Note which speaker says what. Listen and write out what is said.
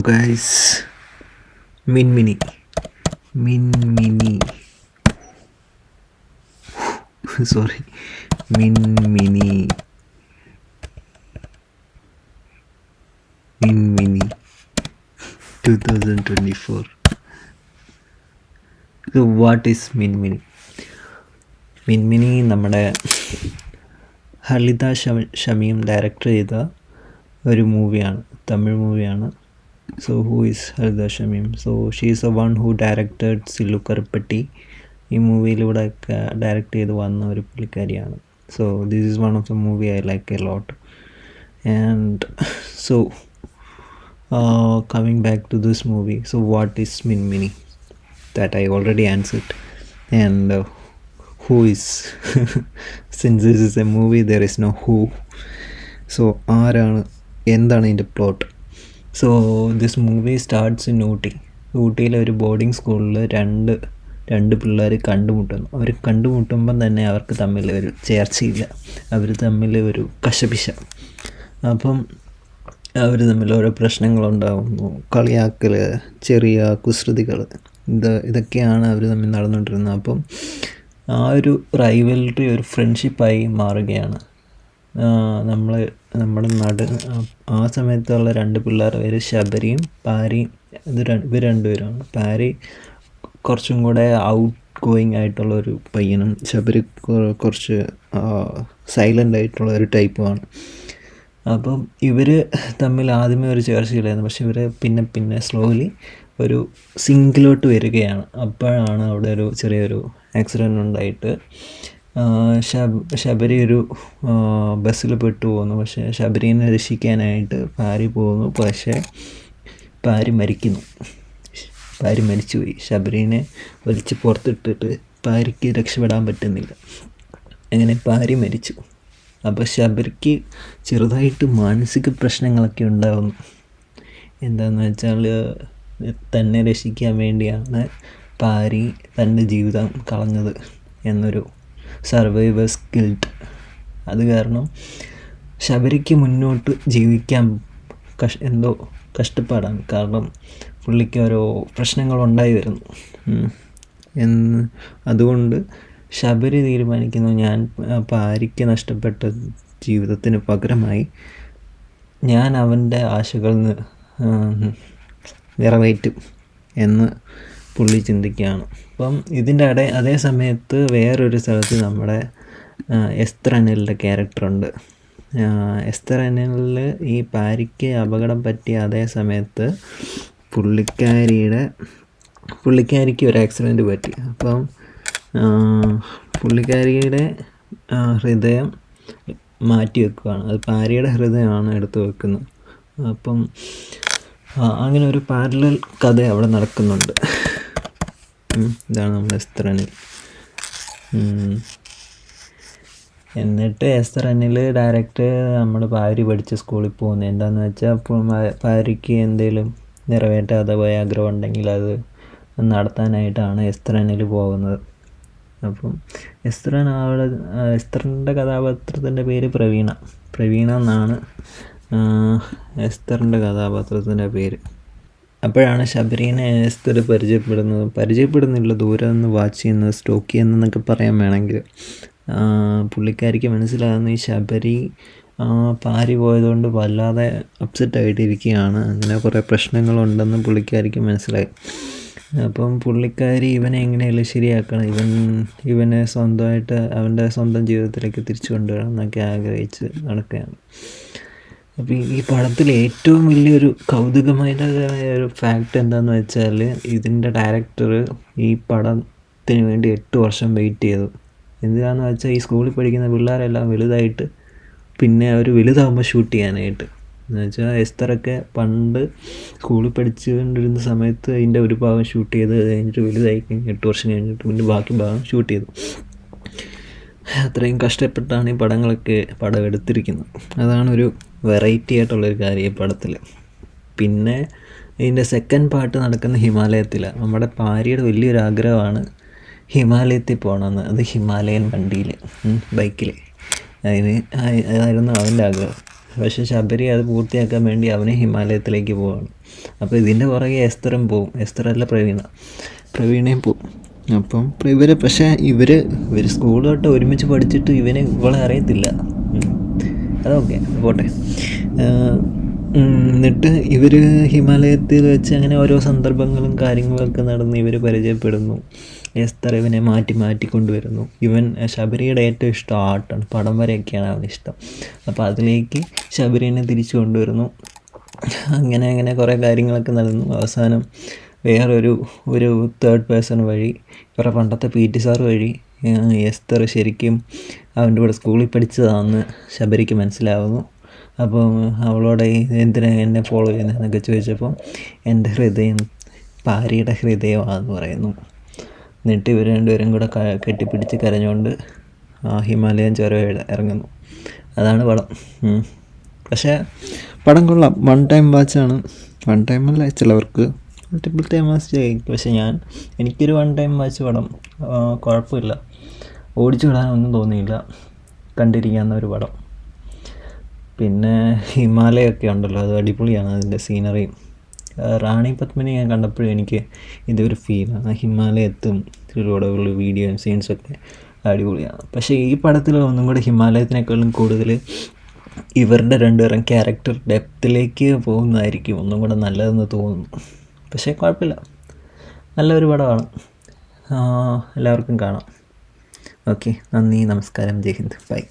Speaker 1: Guys, Minmini, Minmini, sorry, Minmini, Minmini, 2024. So what is Minmini? Minmini നമ്മുടെ ഹലിത Shameem director ചെയ്ത ഒരു മൂവിയാണ്, തമിഴ് മൂവിയാണ്. So who is Halida Shamim? So she is the one who directed Sillu Karupatti. ഈ മൂവിയിലൂടെ direct ചെയ്ത് വന്ന ഒരു പുള്ളിക്കാരിയാണ്. So this is one of the movie I like a lot. And so coming back to this movie, so what is Minmini? That I already answered. And who is since this is a movie there is no who. So ആരാണ്, എന്താണ് ഇതിൻ്റെ plot? So this movie starts in ഊട്ടിയിലെ ഒരു boarding സ്കൂളിൽ രണ്ട് പിള്ളേർ കണ്ടുമുട്ടുന്നു. അവർ കണ്ടുമുട്ടുമ്പം തന്നെ അവർക്ക് തമ്മിൽ ഒരു ചേർച്ചയില്ല, അവർ തമ്മിൽ ഒരു കശപിശ. അപ്പം അവർ തമ്മിൽ ഓരോ പ്രശ്നങ്ങളുണ്ടാകുന്നു, കളിയാക്കൽ, ചെറിയ കുസൃതികൾ, ഇതൊക്കെയാണ് അവർ തമ്മിൽ നടന്നുകൊണ്ടിരുന്നത്. അപ്പം ആ ഒരു റൈവൽറി ഒരു ഫ്രണ്ട്ഷിപ്പായി മാറുകയാണ്. നമ്മുടെ ആ സമയത്തുള്ള രണ്ട് പിള്ളേർ പേര് ശബരിയും പാരിയും. ഇവർ രണ്ടുപേരാണ്. പാരി കുറച്ചും കൂടെ ഔട്ട് ഗോയിങ് ആയിട്ടുള്ള ഒരു പയ്യനും ശബരി കുറച്ച് സൈലൻ്റ് ആയിട്ടുള്ള ഒരു ടൈപ്പുമാണ്. അപ്പം ഇവർ തമ്മിൽ ആദ്യമേ ഒരു ചേർച്ചയില്ലായിരുന്നു. പക്ഷെ ഇവർ പിന്നെ സ്ലോലി ഒരു സിങ്കിലോട്ട് വരികയാണ്. അപ്പോഴാണ് അവിടെ ഒരു ചെറിയൊരു ആക്സിഡൻ്റ് ഉണ്ടായിട്ട് ശബരി ഒരു ബസ്സിൽ പെട്ടു പോകുന്നു. പക്ഷേ ശബരീനെ രക്ഷിക്കാനായിട്ട് പാരി പോകുന്നു. പക്ഷേ പാരി മരിച്ചുപോയി. ശബരീനെ വലിച്ച് പുറത്തിട്ടിട്ട് പാരിക്ക് രക്ഷപ്പെടാൻ പറ്റുന്നില്ല. അങ്ങനെ പാരി മരിച്ചു. അപ്പോൾ ശബരിക്ക് ചെറുതായിട്ട് മാനസിക പ്രശ്നങ്ങളൊക്കെ ഉണ്ടാകുന്നു. എന്താണെന്ന് വെച്ചാൽ തന്നെ രക്ഷിക്കാൻ വേണ്ടിയാണ് പാരി തൻ്റെ ജീവിതം കളഞ്ഞത് എന്നൊരു സർവൈവേഴ്സ് ഗിൽട്ട്. അത് കാരണം ശബരിക്ക് മുന്നോട്ട് ജീവിക്കാൻ എന്തോ കഷ്ടപ്പാടാണ്. കാരണം പുള്ളിക്ക് ഓരോ പ്രശ്നങ്ങളുണ്ടായി വരുന്നു. അതുകൊണ്ട് ശബരി തീരുമാനിക്കുന്നു, ഞാൻ പാരിക്ക് നഷ്ടപ്പെട്ട ജീവിതത്തിന് പകരമായി ഞാൻ അവൻ്റെ ആശകൾ നിറവേറ്റും എന്ന് പുള്ളി ചിന്തിക്കുകയാണ്. അപ്പം ഇതിൻ്റെ അതേ സമയത്ത് വേറൊരു സ്ഥലത്ത് നമ്മുടെ എസ്തർ അനിലിൻ്റെ ക്യാരക്ടറുണ്ട്. എസ്തർ അനിലിൽ ഈ പാരിക്ക് അപകടം പറ്റിയ അതേ സമയത്ത് പുള്ളിക്കാരിക്ക് ഒരു ആക്സിഡൻറ്റ് പറ്റി. അപ്പം പുള്ളിക്കാരിയുടെ ഹൃദയം മാറ്റി വെക്കുകയാണ്. അത് പാരിയുടെ ഹൃദയമാണ് എടുത്തു വെക്കുന്നത്. അപ്പം അങ്ങനെ ഒരു പാരലൽ കഥ അവിടെ നടക്കുന്നുണ്ട്. ഇതാണ് നമ്മുടെ എസ്തർ അനിൽ. എന്നിട്ട് എസ്തർ അനിൽ ഡയറക്റ്റ് നമ്മൾ പാരി പഠിച്ച സ്കൂളിൽ പോകുന്നത് എന്താണെന്ന് വെച്ചാൽ, അപ്പോൾ പാരിക്ക് എന്തെങ്കിലും നിറവേറ്റാതെ പോയ ആഗ്രഹം ഉണ്ടെങ്കിൽ അത് നടത്താനായിട്ടാണ് എസ്തർ അനിൽ പോകുന്നത്. അപ്പം എസ്തറിൻ്റെ കഥാപാത്രത്തിൻ്റെ പേര് പ്രവീണ എന്നാണ് എസ്തറിൻ്റെ കഥാപാത്രത്തിൻ്റെ പേര്. അപ്പോഴാണ് ശബരീനെ എസ്തർ പരിചയപ്പെടുന്നില്ല, ദൂരെ നിന്ന് വാച്ച് ചെയ്യുന്നത്, സ്റ്റോക്ക് ചെയ്യുന്നതെന്നൊക്കെ പറയാൻ വേണമെങ്കിൽ. പുള്ളിക്കാരിക്ക് മനസ്സിലാകുന്ന ഈ ശബരി പാരി പോയതുകൊണ്ട് വല്ലാതെ അപ്സെറ്റായിട്ടിരിക്കുകയാണ്. അങ്ങനെ കുറേ പ്രശ്നങ്ങളുണ്ടെന്ന് പുള്ളിക്കാരിക്ക് മനസ്സിലായി. അപ്പം പുള്ളിക്കാരി ഇവനെ എങ്ങനെയായാലും ശരിയാക്കണം, ഇവനെ സ്വന്തമായിട്ട് അവൻ്റെ സ്വന്തം ജീവിതത്തിലേക്ക് തിരിച്ചു കൊണ്ടുവരണം എന്നൊക്കെ ആഗ്രഹിച്ച് നടക്കുകയാണ്. അപ്പോൾ ഈ പടത്തിൽ ഏറ്റവും വലിയൊരു കൗതുകമായിട്ടുള്ള ഒരു ഫാക്റ്റ് എന്താണെന്ന് വെച്ചാൽ, ഇതിൻ്റെ ഡയറക്ടർ ഈ പടത്തിന് വേണ്ടി 8 വർഷം വെയിറ്റ് ചെയ്തു. എന്തിനാണെന്ന് വെച്ചാൽ, ഈ സ്കൂളിൽ പഠിക്കുന്ന പിള്ളേരെല്ലാം വലുതായിട്ട് പിന്നെ അവർ വലുതാകുമ്പോൾ ഷൂട്ട് ചെയ്യാനായിട്ട്. എന്ന് വെച്ചാൽ എസ്തറൊക്കെ പണ്ട് സ്കൂളിൽ പഠിച്ചുകൊണ്ടിരുന്ന സമയത്ത് അതിൻ്റെ ഒരു ഭാഗം ഷൂട്ട് ചെയ്ത് കഴിഞ്ഞിട്ട് വലുതായി കഴിഞ്ഞ് 8 വർഷം കഴിഞ്ഞിട്ട് പിന്നെ ബാക്കി ഭാഗം ഷൂട്ട് ചെയ്തു. അത്രയും കഷ്ടപ്പെട്ടാണ് ഈ പടം എടുത്തിരിക്കുന്നത്. അതാണൊരു വെറൈറ്റി ആയിട്ടുള്ളൊരു കാര്യം ഈ പടത്തിൽ. പിന്നെ ഇതിൻ്റെ സെക്കൻഡ് പാർട്ട് നടക്കുന്ന ഹിമാലയത്തിലാണ്. നമ്മുടെ പാരിയുടെ വലിയൊരു ആഗ്രഹമാണ് ഹിമാലയത്തിൽ പോകണമെന്ന്. അത് ഹിമാലയൻ വണ്ടിയിൽ, ബൈക്കിൽ. അതായിരുന്നു അവൻ്റെ ആഗ്രഹം. പക്ഷേ ശബരി അത് പൂർത്തിയാക്കാൻ വേണ്ടി അവന് ഹിമാലയത്തിലേക്ക് പോവുകയാണ്. അപ്പോൾ ഇതിൻ്റെ പുറകെ എസ്തറും പോവും. എസ്തറല്ല പ്രവീണയും പോവും. അപ്പം ഇവർ സ്കൂൾ തൊട്ട് ഒരുമിച്ച് പഠിച്ചിട്ട് ഇവളെ അറിയത്തില്ല. അതൊക്കെ പോട്ടെ. എന്നിട്ട് ഇവർ ഹിമാലയത്തിൽ വെച്ച് അങ്ങനെ ഓരോ സന്ദർഭങ്ങളും കാര്യങ്ങളൊക്കെ നടന്ന് ഇവർ പരിചയപ്പെടുന്നു. എസ്തർ ഇവനെ മാറ്റി കൊണ്ടുവരുന്നു. ശബരിയുടെ ഏറ്റവും ഇഷ്ടം ആർട്ടാണ്, പടം വരെയൊക്കെയാണ് അവനിഷ്ടം. അപ്പോൾ അതിലേക്ക് ശബരിനെ തിരിച്ചു കൊണ്ടുവരുന്നു. അങ്ങനെ കുറേ കാര്യങ്ങളൊക്കെ നടന്നു. അവസാനം വേറൊരു തേർഡ് പേഴ്സൺ വഴി, ഇവരുടെ പണ്ടത്തെ PT സാർ വഴി എസ്തർ ശരിക്കും അവൻ്റെ കൂടെ സ്കൂളിൽ പഠിച്ചതാണെന്ന് ശബരിക്ക് മനസ്സിലാവുന്നു. അപ്പോൾ അവളോട് എന്തിനാ എന്നെ ഫോളോ ചെയ്യുന്നതെന്നൊക്കെ ചോദിച്ചപ്പോൾ എൻ്റെ ഹൃദയം ഭാര്യയുടെ ഹൃദയമാണെന്ന് പറയുന്നു. എന്നിട്ട് ഇവർ രണ്ടുപേരും കൂടെ കെട്ടിപ്പിടിച്ച് കരഞ്ഞുകൊണ്ട് ഹിമാലയൻ ചുരം ഇറങ്ങുന്നു. അതാണ് പടം. പക്ഷേ പടം കൊള്ളാം. 1 ടൈം വാച്ചാണ്. 1 ടൈമല്ല, ചിലവർക്ക് മൾട്ടിപ്പിൾ ടൈം വാച്ച്. പക്ഷേ എനിക്കൊരു 1 ടൈം വാച്ച് പടം. കുഴപ്പമില്ല, ഓടിച്ചു വിടാനൊന്നും തോന്നിയില്ല, കണ്ടിരിക്കാവുന്ന ഒരു പടം. പിന്നെ ഹിമാലയമൊക്കെ ഉണ്ടല്ലോ, അത് അടിപൊളിയാണ്. അതിൻ്റെ സീനറിയും റാണി പത്മിനി ഞാൻ കണ്ടപ്പോഴും എനിക്ക് ഇതൊരു ഫീലാണ്. ഹിമാലയത്തും ഇതിലൂടെയുള്ള വീഡിയോയും സീൻസൊക്കെ അടിപൊളിയാണ്. പക്ഷേ ഈ പടത്തിൽ ഒന്നും കൂടെ ഹിമാലയത്തിനേക്കാളും കൂടുതൽ ഇവരുടെ രണ്ടുപേരും ക്യാരക്ടർ ഡെപ്തിലേക്ക് പോകുന്നതായിരിക്കും ഒന്നും കൂടെ നല്ലതെന്ന് തോന്നുന്നു. പക്ഷേ കുഴപ്പമില്ല, നല്ലൊരു പടമാണ്. എല്ലാവർക്കും കാണാം. ഓക്കെ, നന്ദി, നമസ്കാരം, ജയ് ഹിന്ദ്, ബൈ.